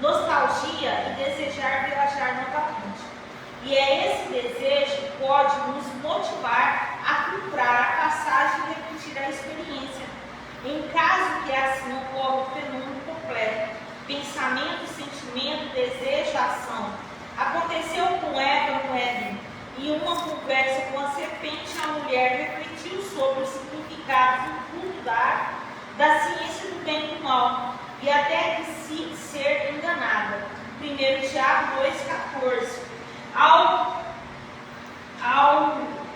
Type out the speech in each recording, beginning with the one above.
nostalgia e desejar viajar novamente. E é esse desejo que pode nos motivar a comprar a passagem e repetir a experiência. Em caso que assim ocorra o fenômeno completo, pensamento, sentimento, desejo, ação. Aconteceu com Eva no Éden, e uma conversa com a serpente, a mulher refletiu sobre o significado do da ciência do bem e do mal, e até de si ser enganada. 1 Tiago 2,14. Ao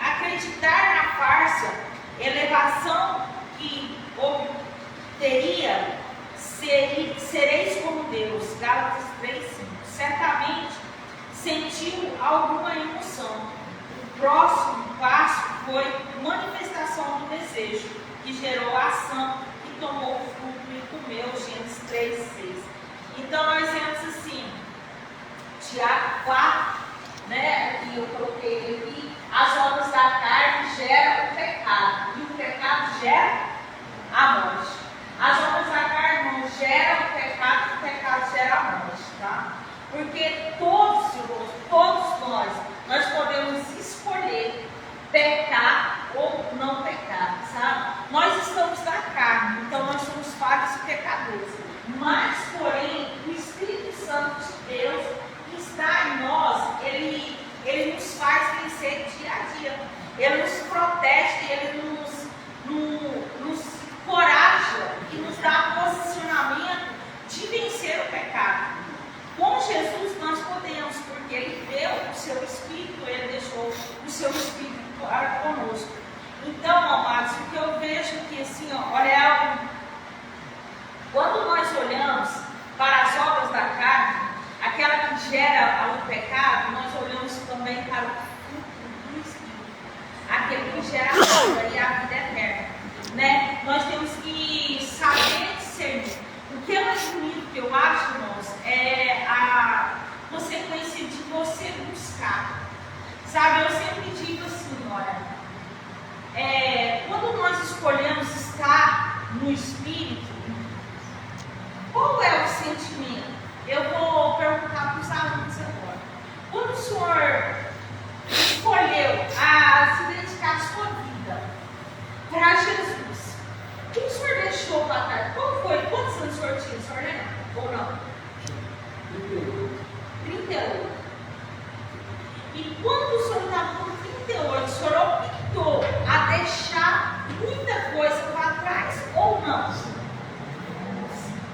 acreditar na farsa, elevação que obteria, sereis como Deus. Gálatas 3,5. Certamente sentiu alguma emoção. O próximo passo foi manifestação do desejo, que gerou a ação, que tomou o fruto e comeu. Gênesis 3,6. Então nós vemos assim, Tiago 4, né, que eu coloquei ele aqui, as obras da carne geram o pecado, e o pecado gera a morte. As obras da carne não geram o pecado gera a morte, tá? Porque todos nós podemos escolher pecar ou não pecar, sabe? Nós estamos na carne, então nós somos falhos e pecadores. Mas, porém, o Espírito Santo de Deus que está em nós, ele nos faz vencer dia a dia. Ele nos protege, ele nos encoraja e nos dá posicionamento de vencer o pecado. Com Jesus nós podemos, porque Ele deu o seu Espírito, Ele deixou o seu Espírito para conosco. Então, amados, o que eu vejo aqui assim, olha, quando nós olhamos para as obras da carne, aquela que gera o pecado, nós olhamos também para o fruto do Espírito, aquele que gera a vida e a vida eterna, né? Nós temos que saber discernir. O que é mais bonito que eu acho, irmãos, é a consequência de você buscar. Sabe, eu sempre digo assim, olha, quando nós escolhemos estar no Espírito, qual é o sentimento? Eu vou perguntar para os alunos agora. Quando o senhor escolheu se dedicar a sua vida para Jesus, o que o senhor deixou para trás? Qual foi? Quantos anos o senhor tinha? O senhor lembra? Ou não? 38. E quando o senhor estava com 38, o senhor optou a deixar muita coisa para trás ou não?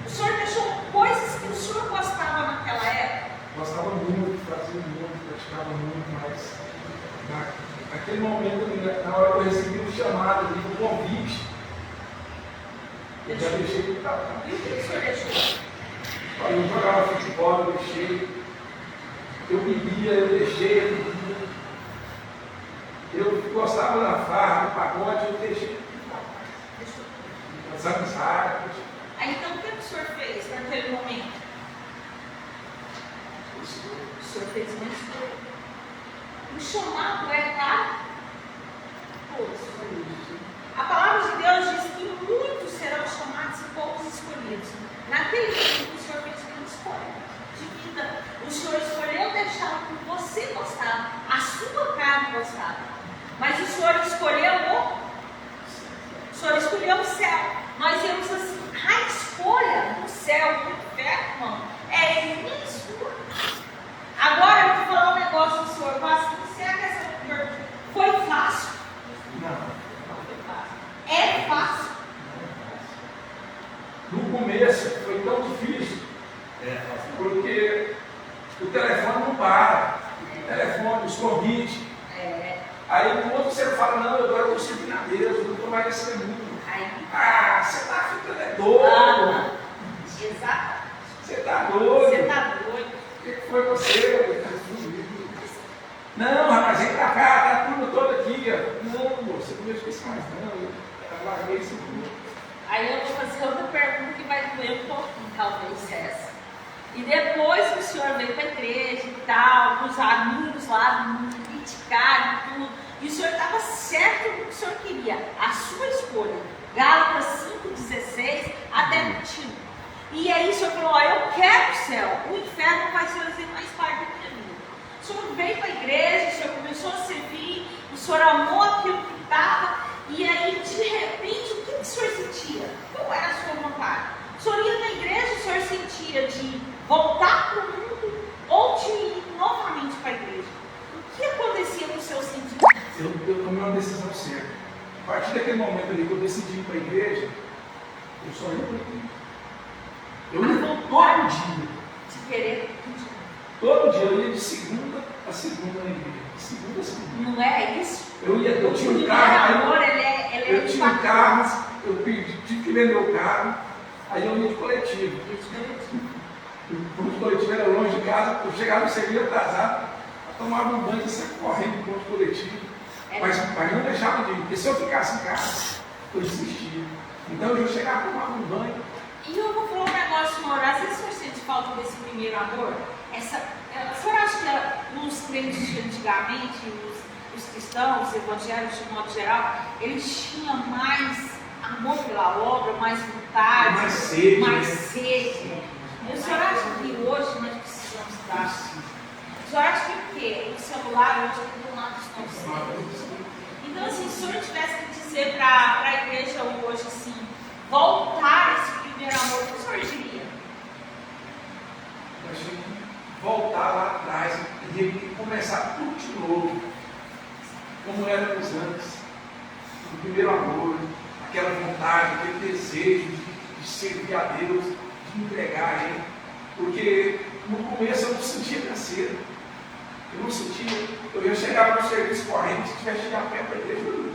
O senhor deixou coisas que o senhor gostava naquela época? Gostava muito, fazia muito, praticava muito, mas naquele momento, na hora que eu recebi o chamado, o convite, eu já deixei de estar. E o que o senhor deixou? Eu jogava futebol, eu deixei. Eu bebia, eu deixei, eu bebia. Eu gostava da farra, do pagode, eu deixei. As amizades. Então o que o senhor fez naquele momento? O senhor fez uma escolha. O chamado é para todos. A palavra de Deus diz que muitos serão chamados e poucos escolhidos. Naquele momento o senhor fez uma escolha de vida. O senhor escolheu deixar o que você gostava, a sua carne gostava. Mas o senhor escolheu o céu. Nós temos assim, a escolha do céu, do inferno, irmão, é minha e sua. Agora eu vou falar um negócio do senhor. Será que essa pergunta foi fácil? Não foi fácil. É fácil. No começo foi tão difícil, porque o telefone não para, o telefone, os convites. Aí no outro você fala, não, agora eu estou servindo a Deus, eu não estou mais recebendo muito. Você está ficando doido. Exato. Você está doido. Você está doido. O que foi você? Não, rapaz, vem pra cá, tá a turma toda aqui. Não, você não mexe com isso mais não, eu larguei isso tudo. Aí eu vou fazer outra pergunta que vai doer um pouquinho, talvez essa. E depois que o senhor veio para a igreja e tal, com os amigos lá, me criticaram e tudo, e o senhor estava certo no que o senhor queria, a sua escolha. Gálatas 5:16 até 21. E aí o senhor falou, eu quero o céu, o inferno vai ser mais parte da minha vida. O senhor veio para a igreja, o senhor começou a servir, o senhor amou aquilo que estava, e aí de repente o que o senhor sentia? Qual era a sua vontade? O senhor ia na igreja, o senhor sentia de voltar para o mundo ou de ir novamente para a igreja? O que acontecia no seu sentido? Eu tomei uma decisão certa. A partir daquele momento ali que eu decidi ir para a igreja, eu só ia para a igreja. Eu ia todo dia. De querer continuar. Todo dia eu ia de segunda a segunda na igreja. De segunda a segunda. Não é isso? Eu tinha um carro. Amor, Eu tinha um carro, eu tive que vender o carro, aí eu ia de coletivo. O coletivo era longe de casa, eu chegava no serviço atrasado, eu tomava um banho e saia correndo para o coletivo. Mas não deixava de ir, porque se eu ficasse em casa, eu desistia. Então eu chegava, tomava um banho. E eu vou falar um negócio, senhor, às vezes o senhor sente falta desse primeiro amor. O senhor acha que os crentes de antigamente, os cristãos, os evangélicos de modo geral, eles tinham mais amor pela obra, mais vontade, mais sede. Mais sede. E o senhor acha que hoje nós precisamos dar? O senhor acha que o quê? O celular hoje do lado estão cedos. Então, assim, se o senhor tivesse que dizer para a igreja hoje, assim, voltar esse primeiro amor, o que o senhor diria? A gente voltar lá atrás e começar tudo de novo, como éramos antes, o primeiro amor, aquela vontade, aquele desejo de servir a Deus, de entregar a Ele, porque no começo eu não sentia canseiro, eu não sentia, eu ia chegar no serviço correndo, se tivesse chegado a pé para a igreja, eu ia.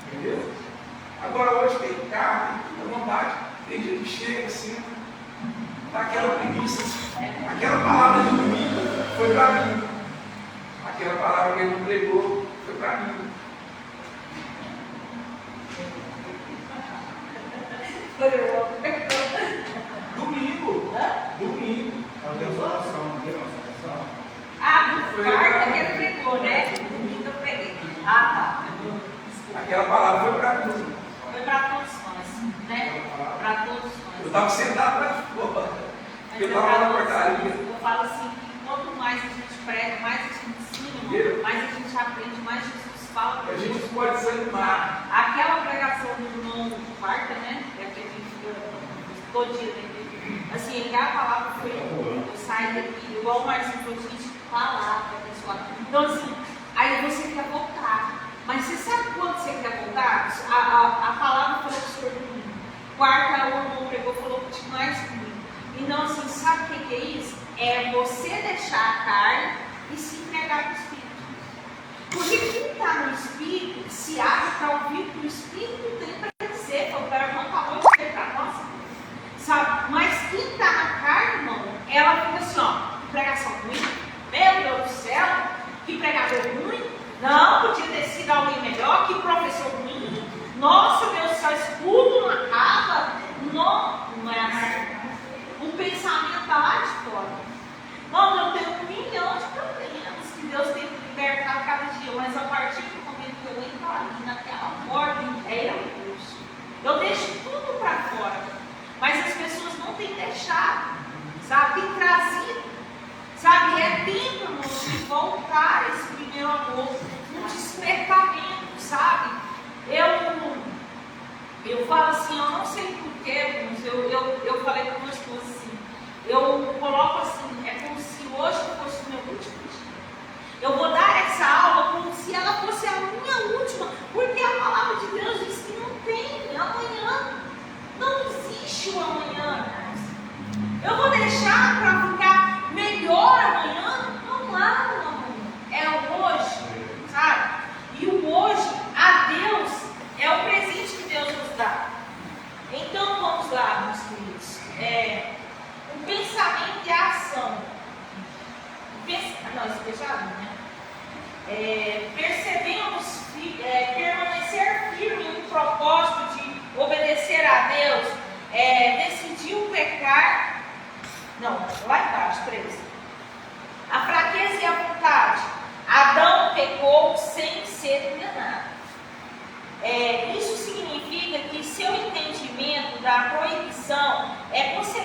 Entendeu? Agora hoje tem carro, tem muita vontade, tem gente que chega assim, dá aquela preguiça, aquela palavra de domingo foi para mim, aquela palavra que ele não pregou foi para mim. Domingo. Domingo. Quarta que ele pregou, né? Domingo eu preguei. Tá. Aquela palavra foi para mim. Foi para todos nós, né? Para todos nós. Eu estava sentado lá fora. Eu estava lá na portaria. Eu falo assim, que quanto mais a gente prega, mais a gente ensina, mais a gente aprende, mais Jesus fala para a gente pode desanimar. Aquela pregação do irmão quarta, né? É que a gente fica todo dia, né? Assim, aquela palavra foi, eu saio daqui, igual o Marcinho falou, gente, palavra abençoada. Então, assim, aí você quer voltar. Mas você sabe quando você quer voltar? A palavra falou para o senhor domingo. Quarta, o irmão pregou, falou mais comigo. Então, assim, sabe o que é isso? É você deixar a carne e se entregar para o Espírito. Porque quem está no Espírito se abre para ouvir o que o Espírito tem para dizer. O irmão acabou de dizer para nós. Sabe? Mas quem está na carne, irmão, ela fica assim, ó, que pregação ruim. Meu Deus do céu, que pregador ruim. Não, podia ter sido alguém melhor, que professor ruim. Nossa, meu Deus do céu, estudo não acaba. Não é assim. O pensamento está lá de fora. Não, eu tenho 1 milhão de problemas que Deus tem que libertar cada dia, mas a partir do momento que eu entro ali naquela porta inteira, eu deixo tudo para fora. Mas as pessoas não têm deixado, sabe? Tem trazido, sabe? É tempo, irmão, de voltar esse primeiro amor, um despertamento, sabe? Eu falo assim, eu não sei porquê, mas eu falei com meu esposo assim, eu coloco assim, é como se hoje fosse o meu último dia. Eu vou dar essa aula como se ela fosse a minha última, porque a palavra de Deus diz que não tem amanhã, não existe o amanhã. Eu vou deixar para ficar melhor amanhã? Não há um amanhã, é o hoje, sabe? E o hoje, a Deus, é o presente que Deus nos dá. Então vamos lá, meus queridos. O pensamento e a ação. Não, isso deixaram, né? Percebemos permanecer firme no propósito de obedecer a Deus, decidiu pecar. Não, lá embaixo, 13. A fraqueza e a vontade. Adão pecou sem ser enganado. Isso significa que seu entendimento da proibição é consequência.